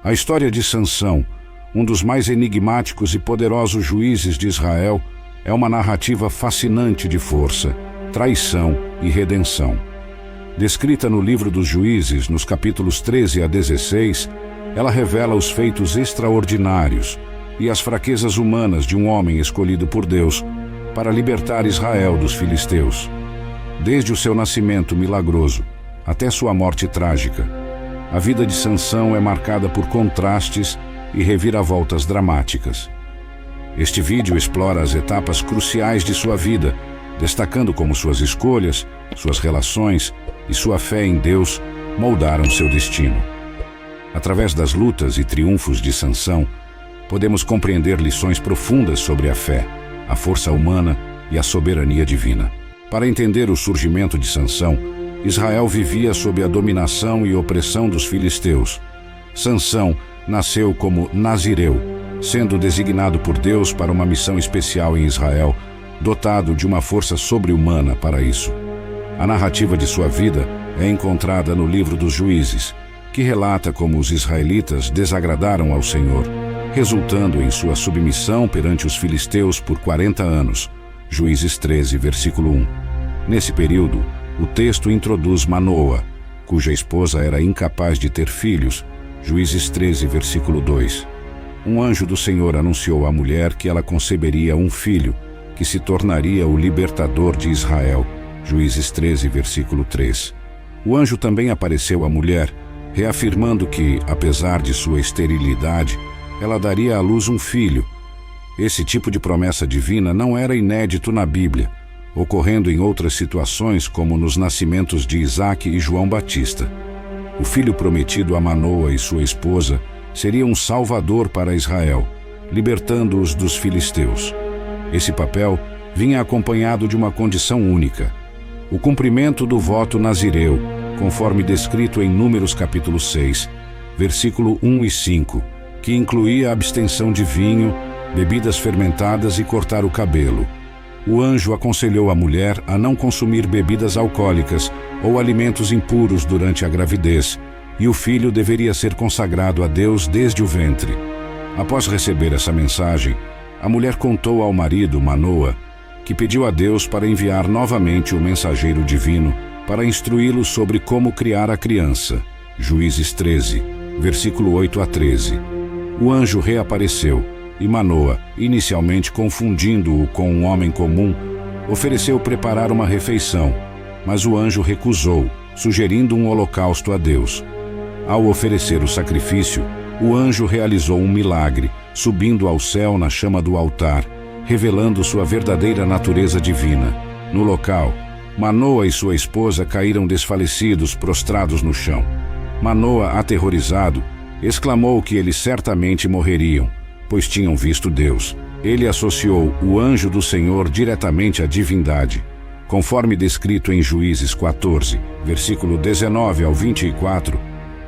A história de Sansão, um dos mais enigmáticos e poderosos juízes de Israel, é uma narrativa fascinante de força, traição e redenção. Descrita no livro dos Juízes, nos capítulos 13 a 16, ela revela os feitos extraordinários e as fraquezas humanas de um homem escolhido por Deus para libertar Israel dos filisteus. Desde o seu nascimento milagroso até sua morte trágica, a vida de Sansão é marcada por contrastes e reviravoltas dramáticas. Este vídeo explora as etapas cruciais de sua vida, destacando como suas escolhas, suas relações e sua fé em Deus moldaram seu destino. Através das lutas e triunfos de Sansão, podemos compreender lições profundas sobre a fé, a força humana e a soberania divina. Para entender o surgimento de Sansão, Israel vivia sob a dominação e opressão dos filisteus. Sansão nasceu como nazireu, sendo designado por Deus para uma missão especial em Israel, dotado de uma força sobre-humana para isso. A narrativa de sua vida é encontrada no livro dos Juízes, que relata como os israelitas desagradaram ao Senhor, resultando em sua submissão perante os filisteus por 40 anos. Juízes 13, versículo 1. Nesse período, o texto introduz Manoa, cuja esposa era incapaz de ter filhos. Juízes 13, versículo 2. Um anjo do Senhor anunciou à mulher que ela conceberia um filho, que se tornaria o libertador de Israel. Juízes 13, versículo 3. O anjo também apareceu à mulher, reafirmando que, apesar de sua esterilidade, ela daria à luz um filho. Esse tipo de promessa divina não era inédito na Bíblia, ocorrendo em outras situações como nos nascimentos de Isaque e João Batista. O filho prometido a Manoa e sua esposa seria um salvador para Israel, libertando-os dos filisteus. Esse papel vinha acompanhado de uma condição única: o cumprimento do voto nazireu, conforme descrito em Números capítulo 6, versículo 1 e 5, que incluía a abstenção de vinho, bebidas fermentadas e cortar o cabelo. O anjo aconselhou a mulher a não consumir bebidas alcoólicas ou alimentos impuros durante a gravidez, e o filho deveria ser consagrado a Deus desde o ventre. Após receber essa mensagem, a mulher contou ao marido, Manoa, que pediu a Deus para enviar novamente o mensageiro divino para instruí-lo sobre como criar a criança. Juízes 13, versículo 8 a 13. O anjo reapareceu, e Manoa, inicialmente confundindo-o com um homem comum, ofereceu preparar uma refeição, mas o anjo recusou, sugerindo um holocausto a Deus. Ao oferecer o sacrifício, o anjo realizou um milagre, subindo ao céu na chama do altar, revelando sua verdadeira natureza divina. No local, Manoa e sua esposa caíram desfalecidos, prostrados no chão. Manoa, aterrorizado, exclamou que eles certamente morreriam, pois tinham visto Deus. Ele associou o anjo do Senhor diretamente à divindade. Conforme descrito em Juízes 14, versículo 19 ao 24,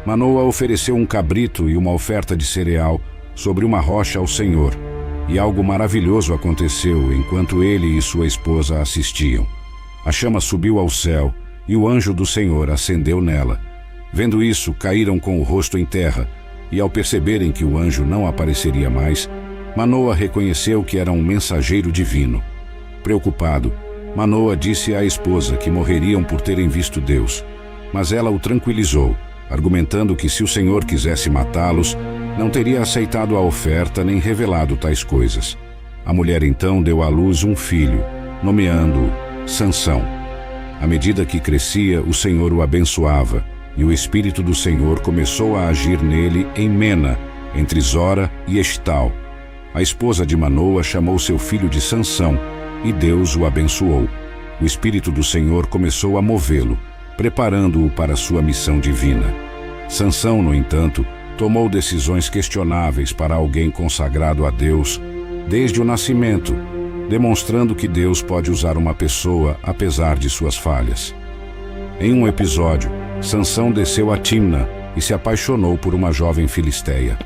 Manoa ofereceu um cabrito e uma oferta de cereal sobre uma rocha ao Senhor, e algo maravilhoso aconteceu enquanto ele e sua esposa assistiam. A chama subiu ao céu e o anjo do Senhor ascendeu nela. Vendo isso, caíram com o rosto em terra, e ao perceberem que o anjo não apareceria mais, Manoa reconheceu que era um mensageiro divino. Preocupado, Manoa disse à esposa que morreriam por terem visto Deus, mas ela o tranquilizou, argumentando que se o Senhor quisesse matá-los, não teria aceitado a oferta nem revelado tais coisas. A mulher então deu à luz um filho, nomeando-o Sansão. À medida que crescia, o Senhor o abençoava, e o Espírito do Senhor começou a agir nele em Mena, entre Zora e Eshtal. A esposa de Manoa chamou seu filho de Sansão, e Deus o abençoou. O Espírito do Senhor começou a movê-lo, preparando-o para sua missão divina. Sansão, no entanto, tomou decisões questionáveis para alguém consagrado a Deus desde o nascimento, demonstrando que Deus pode usar uma pessoa apesar de suas falhas. Em um episódio, Sansão desceu a Timna e se apaixonou por uma jovem filisteia.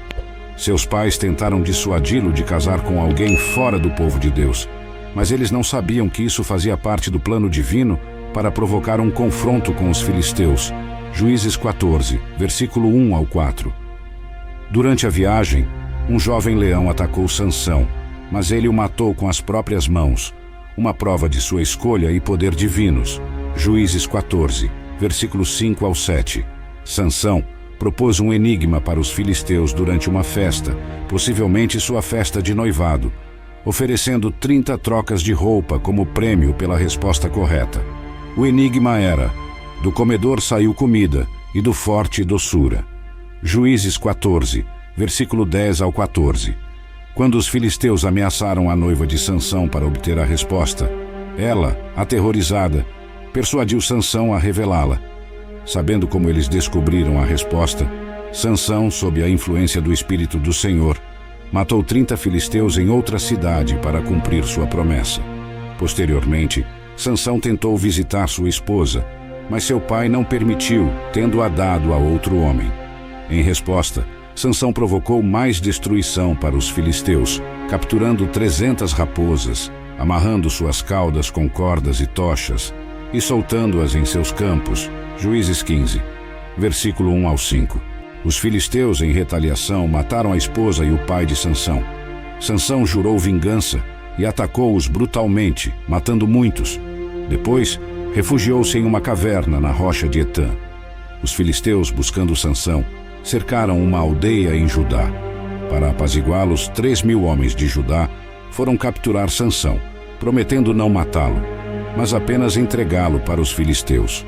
Seus pais tentaram dissuadi-lo de casar com alguém fora do povo de Deus, mas eles não sabiam que isso fazia parte do plano divino para provocar um confronto com os filisteus. Juízes 14, versículo 1 ao 4. Durante a viagem, um jovem leão atacou Sansão, mas ele o matou com as próprias mãos, uma prova de sua escolha e poder divinos. Juízes 14, versículos 5 ao 7. Sansão propôs um enigma para os filisteus durante uma festa, possivelmente sua festa de noivado, oferecendo 30 trocas de roupa como prêmio pela resposta correta. O enigma era: do comedor saiu comida, e do forte doçura. Juízes 14, versículo 10 ao 14. Quando os filisteus ameaçaram a noiva de Sansão para obter a resposta, ela, aterrorizada, persuadiu Sansão a revelá-la. Sabendo como eles descobriram a resposta, Sansão, sob a influência do Espírito do Senhor, matou 30 filisteus em outra cidade para cumprir sua promessa. Posteriormente, Sansão tentou visitar sua esposa, mas seu pai não permitiu, tendo-a dado a outro homem. Em resposta, Sansão provocou mais destruição para os filisteus, capturando 300 raposas, amarrando suas caudas com cordas e tochas e soltando-as em seus campos. Juízes 15, versículo 1 ao 5. Os filisteus, em retaliação, mataram a esposa e o pai de Sansão. Sansão jurou vingança e atacou-os brutalmente, matando muitos. Depois, refugiou-se em uma caverna na rocha de Etã. Os filisteus, buscando Sansão, cercaram uma aldeia em Judá. Para apaziguá-los, 3.000 homens de Judá foram capturar Sansão, prometendo não matá-lo, mas apenas entregá-lo para os filisteus.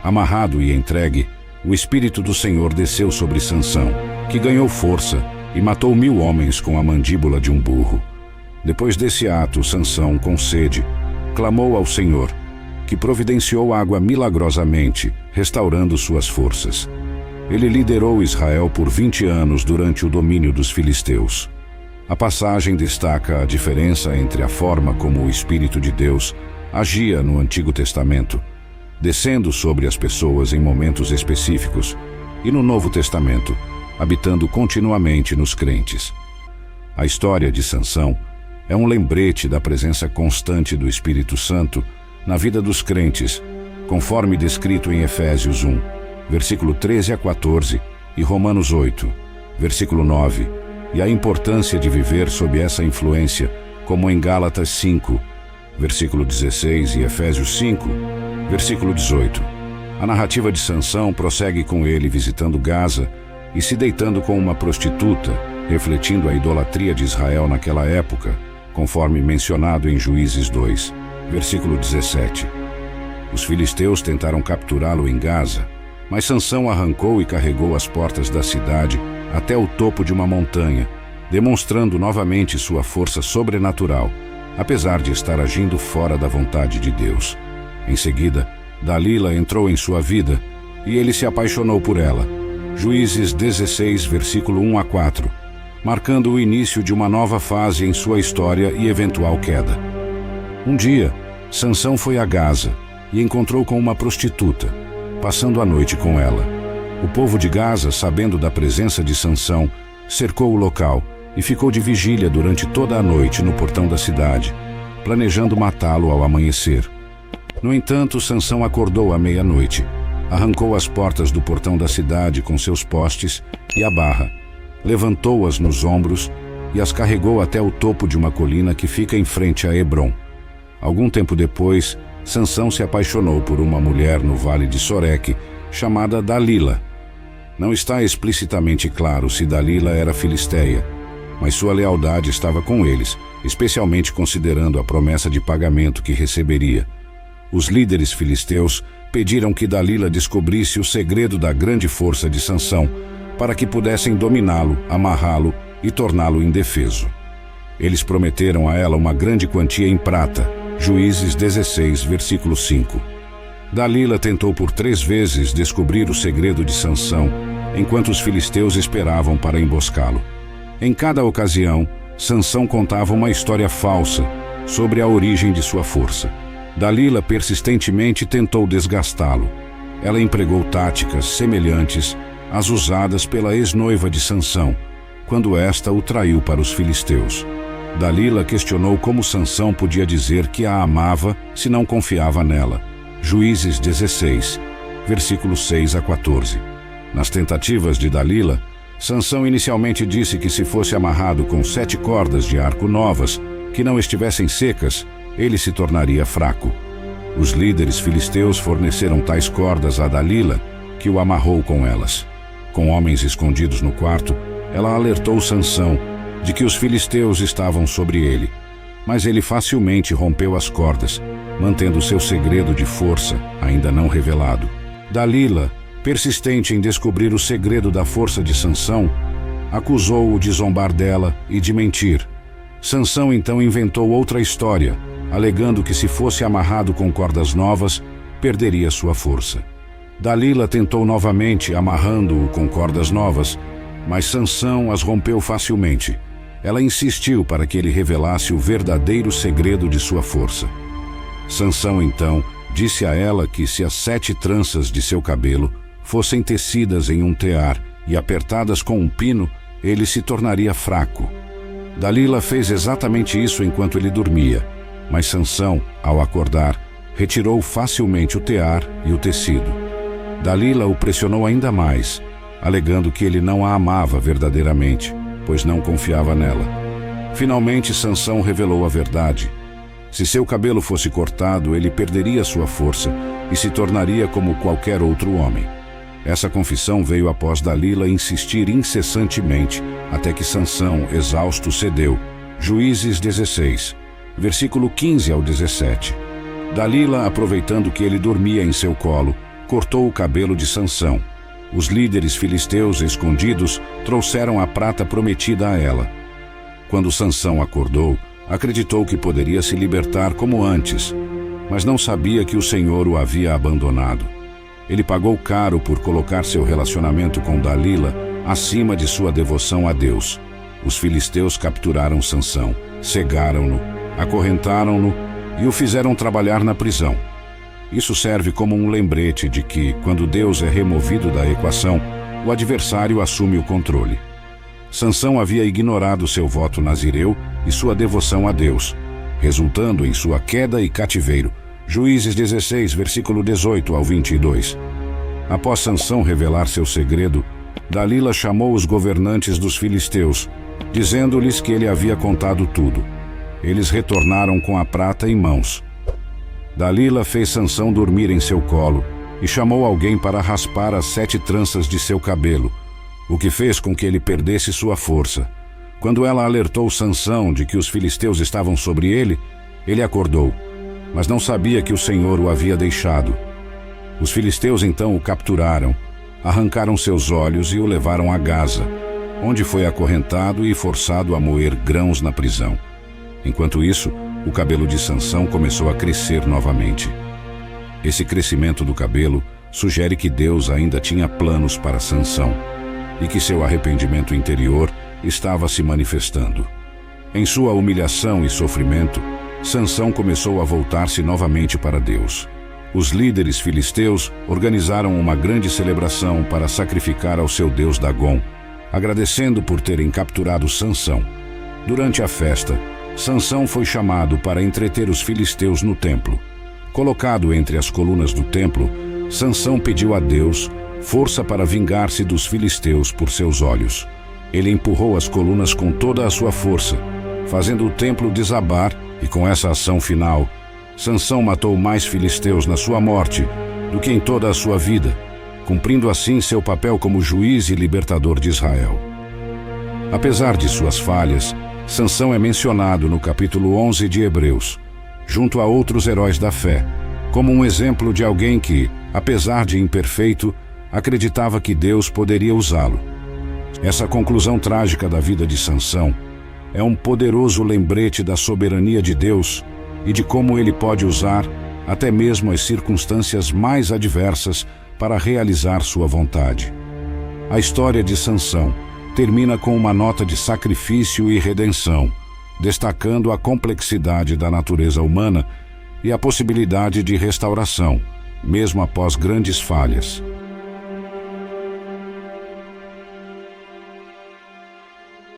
Amarrado e entregue, o Espírito do Senhor desceu sobre Sansão, que ganhou força e matou 1.000 homens com a mandíbula de um burro. Depois desse ato, Sansão, com sede, clamou ao Senhor, que providenciou água milagrosamente, restaurando suas forças. Ele liderou Israel por 20 anos durante o domínio dos filisteus. A passagem destaca a diferença entre a forma como o Espírito de Deus agia no Antigo Testamento, descendo sobre as pessoas em momentos específicos, e no Novo Testamento, habitando continuamente nos crentes. A história de Sansão é um lembrete da presença constante do Espírito Santo na vida dos crentes, conforme descrito em Efésios 1, versículo 13 a 14, e Romanos 8, versículo 9, e a importância de viver sob essa influência, como em Gálatas 5, versículo 16, e Efésios 5, versículo 18. A narrativa de Sansão prossegue com ele visitando Gaza e se deitando com uma prostituta, refletindo a idolatria de Israel naquela época, conforme mencionado em Juízes 2, versículo 17. Os filisteus tentaram capturá-lo em Gaza, mas Sansão arrancou e carregou as portas da cidade até o topo de uma montanha, demonstrando novamente sua força sobrenatural, apesar de estar agindo fora da vontade de Deus. Em seguida, Dalila entrou em sua vida e ele se apaixonou por ela. Juízes 16, versículo 1 a 4, marcando o início de uma nova fase em sua história e eventual queda. Um dia, Sansão foi a Gaza e encontrou com uma prostituta, passando a noite com ela. O povo de Gaza, sabendo da presença de Sansão, cercou o local e ficou de vigília durante toda a noite no portão da cidade, planejando matá-lo ao amanhecer. No entanto, Sansão acordou à meia-noite, arrancou as portas do portão da cidade com seus postes e a barra, levantou-as nos ombros e as carregou até o topo de uma colina que fica em frente a Hebrom. Algum tempo depois, Sansão se apaixonou por uma mulher no vale de Soreque, chamada Dalila. Não está explicitamente claro se Dalila era filisteia, mas sua lealdade estava com eles, especialmente considerando a promessa de pagamento que receberia. Os líderes filisteus pediram que Dalila descobrisse o segredo da grande força de Sansão, para que pudessem dominá-lo, amarrá-lo e torná-lo indefeso. Eles prometeram a ela uma grande quantia em prata. Juízes 16, versículo 5. Dalila tentou por 3 vezes descobrir o segredo de Sansão, enquanto os filisteus esperavam para emboscá-lo. Em cada ocasião, Sansão contava uma história falsa sobre a origem de sua força. Dalila persistentemente tentou desgastá-lo. Ela empregou táticas semelhantes às usadas pela ex-noiva de Sansão, quando esta o traiu para os filisteus. Dalila questionou como Sansão podia dizer que a amava se não confiava nela. Juízes 16, versículos 6 a 14. Nas tentativas de Dalila, Sansão inicialmente disse que se fosse amarrado com 7 cordas de arco novas, que não estivessem secas, ele se tornaria fraco. Os líderes filisteus forneceram tais cordas a Dalila, que o amarrou com elas. Com homens escondidos no quarto, ela alertou Sansão de que os filisteus estavam sobre ele. Mas ele facilmente rompeu as cordas, mantendo seu segredo de força ainda não revelado. Dalila, persistente em descobrir o segredo da força de Sansão, acusou-o de zombar dela e de mentir. Sansão então inventou outra história, alegando que se fosse amarrado com cordas novas, perderia sua força. Dalila tentou novamente, amarrando-o com cordas novas, mas Sansão as rompeu facilmente. Ela insistiu para que ele revelasse o verdadeiro segredo de sua força. Sansão então disse a ela que se as 7 tranças de seu cabelo fossem tecidas em um tear e apertadas com um pino, ele se tornaria fraco. Dalila fez exatamente isso enquanto ele dormia, mas Sansão, ao acordar, retirou facilmente o tear e o tecido. Dalila o pressionou ainda mais, alegando que ele não a amava verdadeiramente, pois não confiava nela. Finalmente, Sansão revelou a verdade. Se seu cabelo fosse cortado, ele perderia sua força e se tornaria como qualquer outro homem. Essa confissão veio após Dalila insistir incessantemente, até que Sansão, exausto, cedeu. Juízes 16, versículo 15 ao 17. Dalila, aproveitando que ele dormia em seu colo, cortou o cabelo de Sansão. Os líderes filisteus escondidos trouxeram a prata prometida a ela. Quando Sansão acordou, acreditou que poderia se libertar como antes, mas não sabia que o Senhor o havia abandonado. Ele pagou caro por colocar seu relacionamento com Dalila acima de sua devoção a Deus. Os filisteus capturaram Sansão, cegaram-no, acorrentaram-no e o fizeram trabalhar na prisão. Isso serve como um lembrete de que, quando Deus é removido da equação, o adversário assume o controle. Sansão havia ignorado seu voto nazireu e sua devoção a Deus, resultando em sua queda e cativeiro. Juízes 16, versículo 18 ao 22. Após Sansão revelar seu segredo, Dalila chamou os governantes dos filisteus, dizendo-lhes que ele havia contado tudo. Eles retornaram com a prata em mãos. Dalila fez Sansão dormir em seu colo e chamou alguém para raspar as 7 tranças de seu cabelo, o que fez com que ele perdesse sua força. Quando ela alertou Sansão de que os filisteus estavam sobre ele, ele acordou, mas não sabia que o Senhor o havia deixado. Os filisteus então o capturaram, arrancaram seus olhos e o levaram a Gaza, onde foi acorrentado e forçado a moer grãos na prisão. Enquanto isso, o cabelo de Sansão começou a crescer novamente. Esse crescimento do cabelo sugere que Deus ainda tinha planos para Sansão e que seu arrependimento interior estava se manifestando. Em sua humilhação e sofrimento, Sansão começou a voltar-se novamente para Deus. Os líderes filisteus organizaram uma grande celebração para sacrificar ao seu deus Dagom, agradecendo por terem capturado Sansão. Durante a festa, Sansão foi chamado para entreter os filisteus no templo. Colocado entre as colunas do templo, Sansão pediu a Deus força para vingar-se dos filisteus por seus olhos. Ele empurrou as colunas com toda a sua força, fazendo o templo desabar, e com essa ação final, Sansão matou mais filisteus na sua morte do que em toda a sua vida, cumprindo assim seu papel como juiz e libertador de Israel. Apesar de suas falhas, Sansão é mencionado no capítulo 11 de Hebreus, junto a outros heróis da fé, como um exemplo de alguém que, apesar de imperfeito, acreditava que Deus poderia usá-lo. Essa conclusão trágica da vida de Sansão é um poderoso lembrete da soberania de Deus e de como ele pode usar até mesmo as circunstâncias mais adversas para realizar sua vontade. A história de Sansão termina com uma nota de sacrifício e redenção, destacando a complexidade da natureza humana e a possibilidade de restauração, mesmo após grandes falhas.